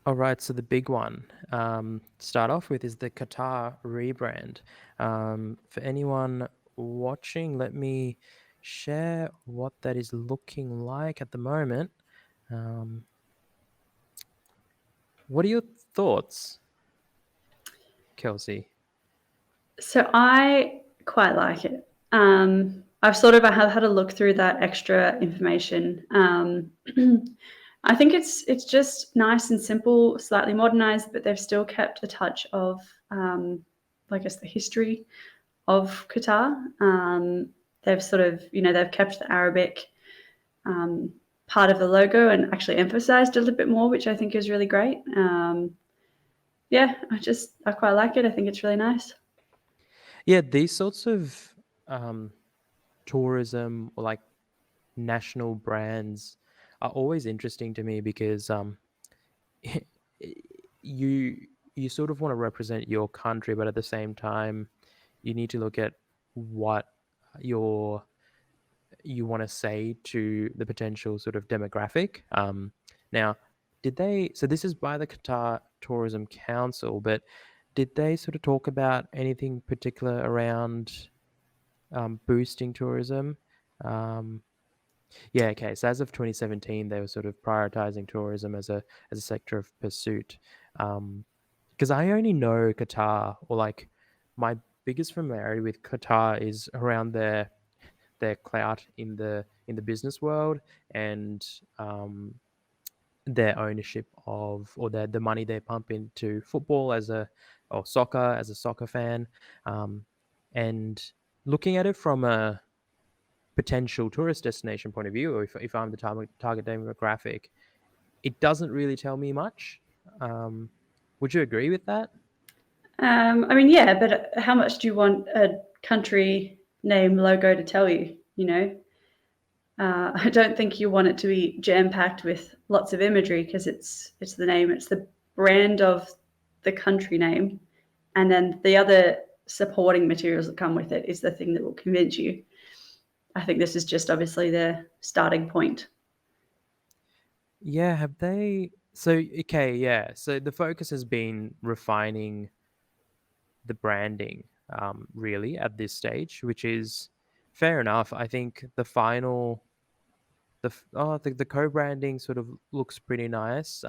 All right, so the big one to start off with is the Qatar rebrand. For anyone watching, let me share what that is looking like at the moment. Um, what are your thoughts, Kelsey? So I quite like it. I have had a look through that extra information. I think it's just nice and simple, slightly modernized, but they've still kept a touch of, I guess, the history of Qatar. They've sort of, they've kept the Arabic um, part of the logo and actually emphasized a little bit more, which I think is really great. Yeah, I quite like it. I think it's really nice. Yeah, these sorts of um, tourism or like national brands are always interesting to me because you you sort of want to represent your country, but at the same time, you need to look at what your you want to say to the potential sort of demographic. Now, did they? So this is by the Qatar Tourism Council, but did they sort of talk about anything particular around boosting tourism? Um, yeah, okay. So as of 2017, they were sort of prioritizing tourism as a sector of pursuit. Because I only know Qatar, or like my biggest familiarity with Qatar is around their clout in the business world and their ownership of or the money they pump into football as a or soccer as a soccer fan, um, and looking at it from a potential tourist destination point of view, or if I'm the target demographic, it doesn't really tell me much. Would you agree with that? I mean, yeah, but how much do you want a country name logo to tell you? I don't think you want it to be jam packed with lots of imagery because it's the name, it's the brand of the country name, and then the other supporting materials that come with it is the thing that will convince you. I think this is just obviously the starting point. Yeah, have they? So, okay, yeah. So the focus has been refining the branding, really, at this stage, which is fair enough. I think the final, the co-branding sort of looks pretty nice.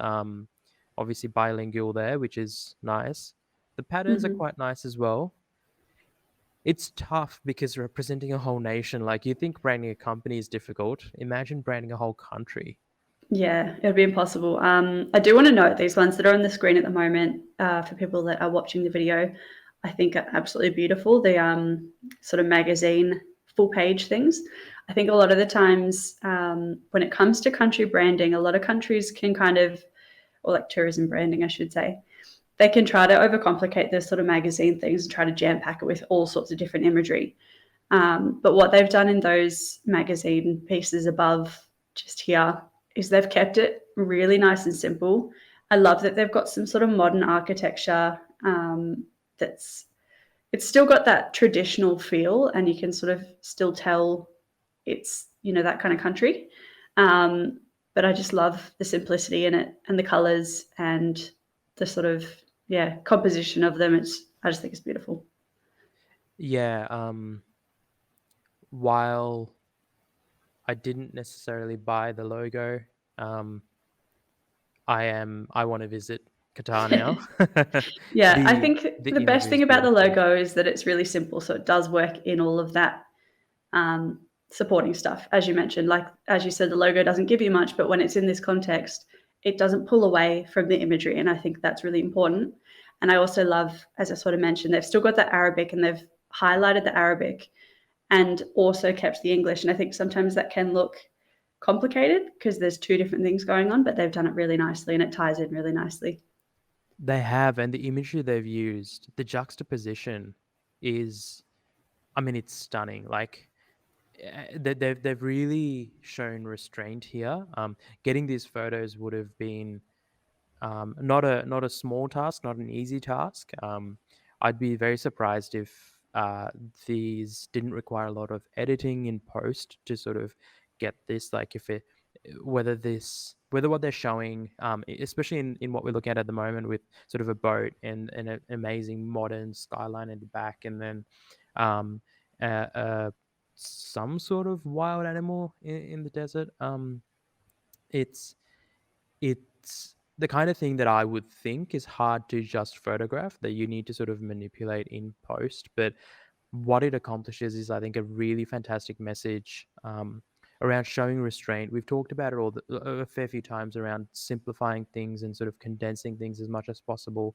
Obviously bilingual there, which is nice. The patterns are Hmm. quite nice as well. It's tough because representing a whole nation, like you think branding a company is difficult. Imagine branding a whole country. Yeah, it would be impossible. I do want to note these ones that are on the screen at the moment for people that are watching the video. I think are absolutely beautiful. The sort of magazine full page things. I think a lot of the times when it comes to country branding, a lot of countries can kind of, or like tourism branding, I should say, they can try to overcomplicate this sort of magazine things and try to jam pack it with all sorts of different imagery. But what they've done in those magazine pieces above, just here, is they've kept it really nice and simple. I love that they've got some sort of modern architecture that's it's still got that traditional feel, and you can sort of still tell it's that kind of country. Um, but I just love the simplicity in it and the colors and the sort of composition of them. I just think it's beautiful. Yeah, while I didn't necessarily buy the logo, um, I want to visit Qatar now. Yeah, I the think the the best imagery thing is about the beautiful. logo is that it's really simple, so it does work in all of that supporting stuff. As you mentioned, like as you said, the logo doesn't give you much, but when it's in this context, it doesn't pull away from the imagery, and I think that's really important. And I also love, as I sort of mentioned, they've still got the Arabic and they've highlighted the Arabic and also kept the English. And I think sometimes that can look complicated because there's two different things going on, but they've done it really nicely and it ties in really nicely. They have, and the imagery they've used, the juxtaposition is, I mean, it's stunning. Like they've really shown restraint here. Getting these photos would have been not a small task, not an easy task. I'd be very surprised if these didn't require a lot of editing in post to sort of get this. Like if it whether what they're showing, especially in what we're looking at the moment with sort of a boat and an amazing modern skyline in the back, and then um, uh, uh, some sort of wild animal in the desert. It's it's the kind of thing that I would think is hard to just photograph, that you need to sort of manipulate in post. But what it accomplishes is, I think, a really fantastic message around showing restraint. We've talked about it a fair few times around simplifying things and sort of condensing things as much as possible.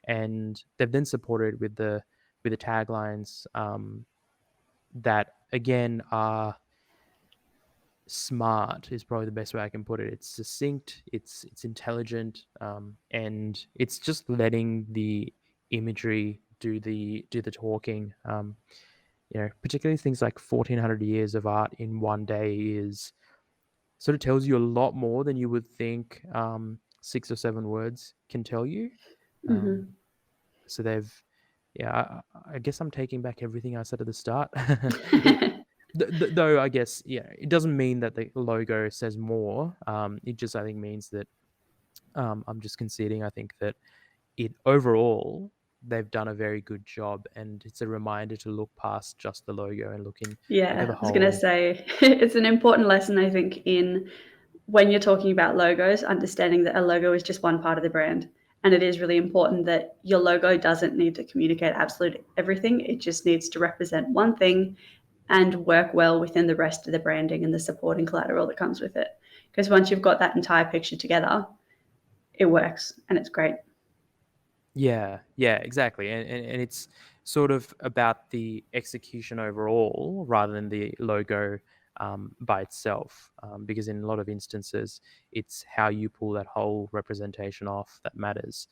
And they've then supported with the taglines that again are smart, is probably the best way I can put it. It's succinct, it's intelligent, and it's just letting the imagery do the talking. Particularly things like 1400 years of art in one day is sort of tells you a lot more than you would think 6 or 7 words can tell you. Um, Hmm. so they've, yeah, I guess I'm taking back everything I said at the start. it, though I guess, yeah, it doesn't mean that the logo says more. It just, I think, means that I'm just conceding. I think that it overall they've done a very good job, and it's a reminder to look past just the logo and look at Yeah, the I was going to whole. say it's an important lesson, I think, in when you're talking about logos, understanding that a logo is just one part of the brand. And it is really important that your logo doesn't need to communicate absolutely everything. It just needs to represent one thing and work well within the rest of the branding and the supporting collateral that comes with it. Because once you've got that entire picture together, it works and it's great. Yeah, exactly. And it's sort of about the execution overall rather than the logo by itself. Because in a lot of instances, it's how you pull that whole representation off that matters.